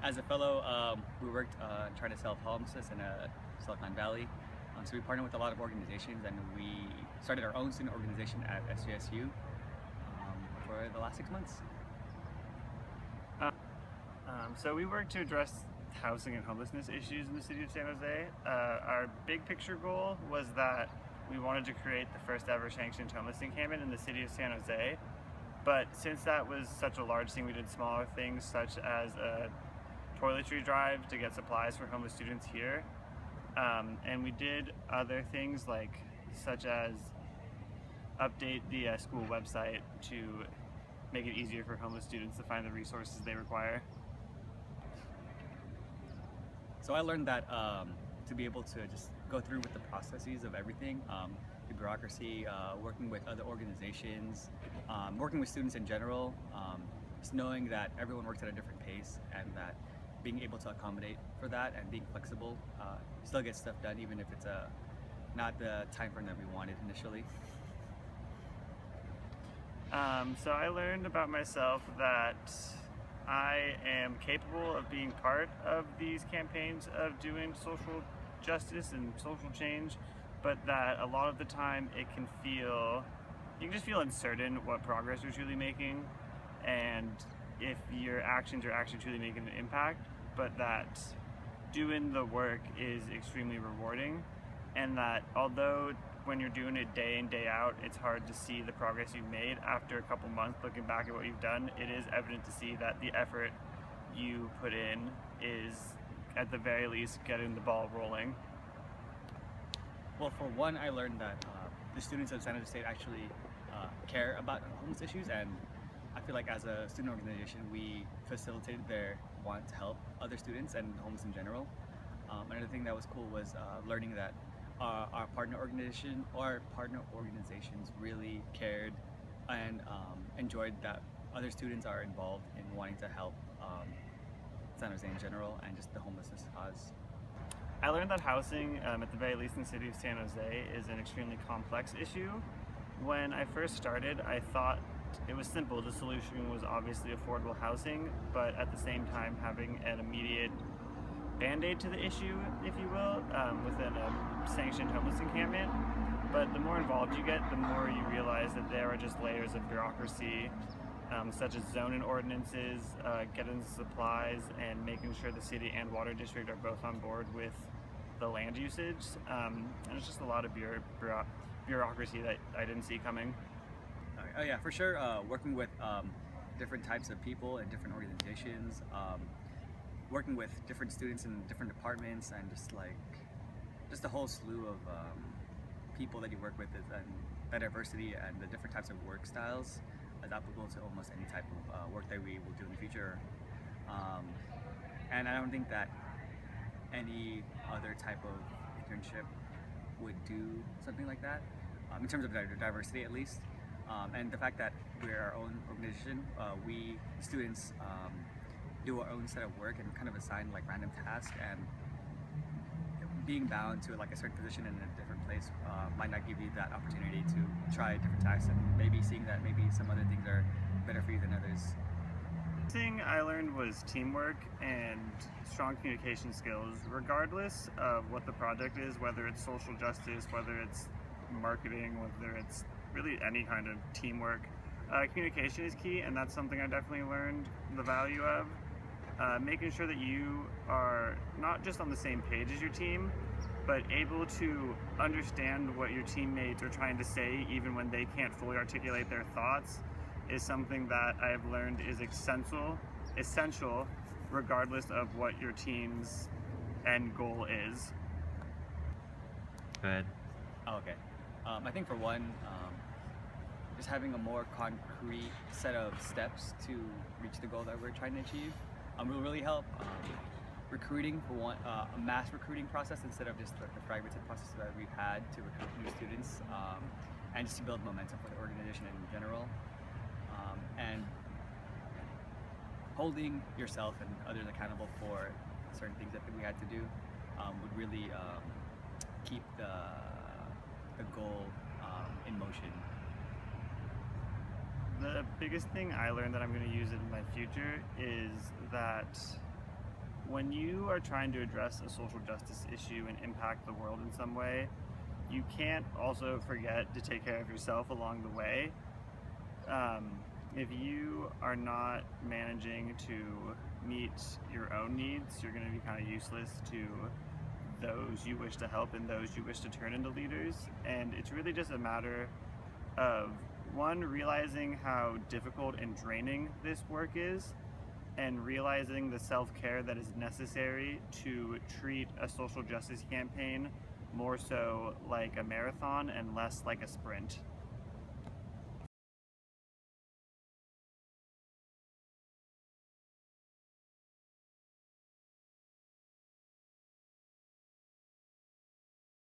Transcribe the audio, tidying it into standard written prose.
As a fellow, we worked trying to solve homelessness in Silicon Valley. So we partnered with a lot of organizations, and we started our own student organization at SJSU for the last 6 months. So we work to address housing and homelessness issues in the city of San Jose. Our big picture goal was that we wanted to create the first ever sanctioned homeless encampment in the city of San Jose. But since that was such a large thing, we did smaller things such as a toiletry drive to get supplies for homeless students here. And we did other things such as update the school website to make it easier for homeless students to find the resources they require. So I learned that to be able to just go through with the processes of everything, the bureaucracy, working with other organizations, working with students in general, just knowing that everyone works at a different pace and that being able to accommodate for that and being flexible, still get stuff done even if it's not the time frame that we wanted initially. So I learned about myself that I am capable of being part of these campaigns of doing social justice and social change, but that a lot of the time you can just feel uncertain what progress you're truly making and if your actions are actually truly making an impact, but that doing the work is extremely rewarding, and that although when you're doing it day in, day out, it's hard to see the progress you've made. After a couple months looking back at what you've done, it is evident to see that the effort you put in is, at the very least, getting the ball rolling. Well, for one, I learned that the students of San Jose State actually care about homeless issues, and I feel like as a student organization, we facilitated their want to help other students and homeless in general. Another thing that was cool was learning that our partner organizations really cared and enjoyed that other students are involved in wanting to help San Jose in general and just the homelessness cause. I learned that housing, at the very least in the city of San Jose, is an extremely complex issue. When I first started, I thought it was simple. The solution was obviously affordable housing, but at the same time having an immediate band-aid to the issue, if you will, within a sanctioned homeless encampment. But the more involved you get, the more you realize that there are just layers of bureaucracy, such as zoning ordinances, getting supplies, and making sure the city and water district are both on board with the land usage. And it's just a lot of bureaucracy that I didn't see coming. Oh yeah, for sure. Working with different types of people and different organizations, working with different students in different departments, and just a whole slew of people that you work with, and the diversity and the different types of work styles is applicable to almost any type of work that we will do in the future. And I don't think that any other type of internship would do something like that, in terms of diversity at least. And the fact that we're our own organization, we students do our own set of work and kind of assign random tasks, and being bound to a certain position in a different place might not give you that opportunity to try different tasks and maybe seeing that maybe some other things are better for you than others. The thing I learned was teamwork and strong communication skills, regardless of what the project is, whether it's social justice, whether it's marketing, whether it's really any kind of teamwork. Communication is key, and that's something I definitely learned the value of. Making sure that you are not just on the same page as your team, but able to understand what your teammates are trying to say even when they can't fully articulate their thoughts is something that I have learned is essential regardless of what your team's end goal is. Go ahead. Oh, okay. I think for one, just having a more concrete set of steps to reach the goal that we're trying to achieve will really help. Recruiting for one, a mass recruiting process instead of just the fragmented process that we've had to recruit new students, and just to build momentum for the organization in general. And holding yourself and others accountable for certain things that we had to do would really keep the goal in motion. The biggest thing I learned that I'm going to use in my future is that when you are trying to address a social justice issue and impact the world in some way, you can't also forget to take care of yourself along the way. If you are not managing to meet your own needs, you're going to be kind of useless to those you wish to help and those you wish to turn into leaders. And it's really just a matter of, one, realizing how difficult and draining this work is, and realizing the self-care that is necessary to treat a social justice campaign more so like a marathon and less like a sprint.